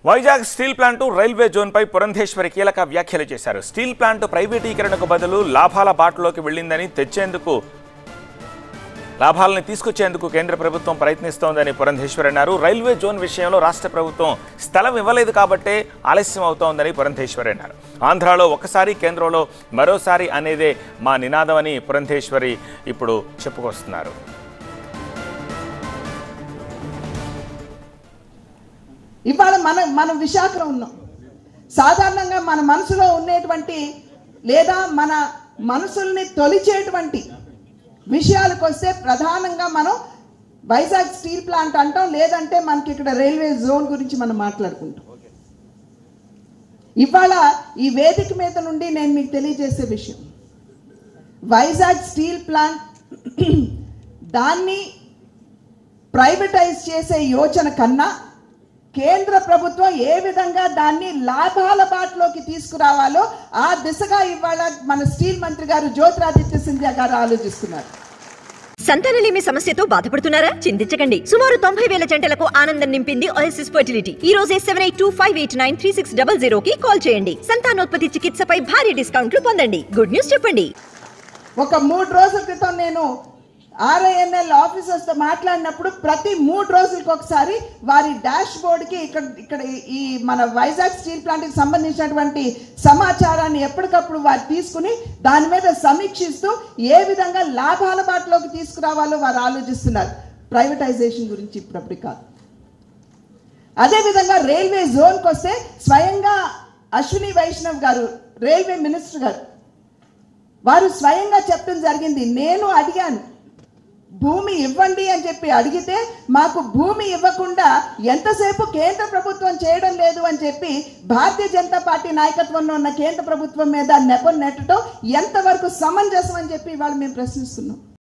Vizag steel plant railway zone పై పురంధేశ్వరి కీలక వ్యాఖ్యలు చేశారు. స్టీల్ ప్లాంట్ ప్రైవేటీకరణకు బదులు లాభాల బాటలోకి వెళ్లిందని లాభాలను తీసుకొచ్చేందుకు కేంద్ర ప్రభుత్వం ప్రయత్నిస్తోందని పురంధేశ్వరి అన్నారు. రైల్వే జోన్ విషయంలో రాష్ట్ర ప్రభుత్వం స్థలం ఇవ్వలేదు కాబట్టే ఆలస్యం అవుతోందని పురంధేశ్వరి అన్నారు. ఆంధ్రాలో ఒకసారి కేంద్రంలో మరోసారి అనేదే మా నినాదమని పురంధేశ్వరి ఇప్పుడు చెప్పుకొస్తున్నారు. ఇవాళ మన విశాఖలో ఉన్నాం. సాధారణంగా మన మనసులో ఉండేటువంటి లేదా మన మనసుల్ని తొలిచేటువంటి విషయాలకు వస్తే ప్రధానంగా మనం వైజాగ్ స్టీల్ ప్లాంట్ అంటాం, లేదంటే మనకి ఇక్కడ రైల్వే జోన్ గురించి మనం మాట్లాడుకుంటాం. ఇవాళ ఈ వేదిక మీద నుండి నేను మీకు తెలియజేసే విషయం, వైజాగ్ స్టీల్ ప్లాంట్ దాన్ని ప్రైవేటైజ్ చేసే యోచన కన్నా కేంద్ర ప్రభుత్వం ఏ విధంగా దాన్ని లాభాల బాటలోకి తీసుకురావాలో ఆ దిశగా ఇవాళ మన స్టీల్ మంత్రి గారు జ్యోతిరాదిత్య సింధియా గారు ఆలోచిస్తున్నారు. సంతానలేమి సమస్యతో బాధపడుతున్నారా? చింతించకండి. సుమారు 90,000 జంటలకు ఆనందం నింపింది ఓఎస్ఎస్ ఫర్టిలిటీ. ఈ రోజే 7825893600 కి కాల్ చేయండి. సంతానోత్పత్తి చికిత్సపై భారీ డిస్కౌంట్లు పొందండి. గుడ్ న్యూస్ చెప్పండి. ఒక 3 రోజుల క్రితం నేను RINL ఆఫీసర్స్తో మాట్లాడినప్పుడు ప్రతి 3 రోజులకు ఒకసారి వారి డాష్ బోర్డ్కి ఇక్కడ ఈ మన వైజాగ్ స్టీల్ ప్లాంట్కి సంబంధించినటువంటి సమాచారాన్ని ఎప్పటికప్పుడు వారు తీసుకుని దాని మీద సమీక్షిస్తూ ఏ విధంగా లాభాల బాటలోకి తీసుకురావాలో వారు ఆలోచిస్తున్నారు. ప్రైవేటైజేషన్ గురించి ఇప్పుడప్పుడు కాదు. అదేవిధంగా రైల్వే జోన్కి వస్తే స్వయంగా అశ్విని వైష్ణవ్ గారు, రైల్వే మినిస్టర్ గారు, వారు స్వయంగా చెప్పడం జరిగింది. నేను అడిగాను, భూమి ఇవ్వండి అని చెప్పి అడిగితే మాకు భూమి ఇవ్వకుండా ఎంతసేపు కేంద్ర ప్రభుత్వం చేయడం లేదు అని చెప్పి భారతీయ జనతా పార్టీ నాయకత్వంలో ఉన్న కేంద్ర ప్రభుత్వం మీద నెపం నెట్టడం ఎంతవరకు సమంజసం అని చెప్పి ఇవాళ మేము ప్రశ్నిస్తున్నాం.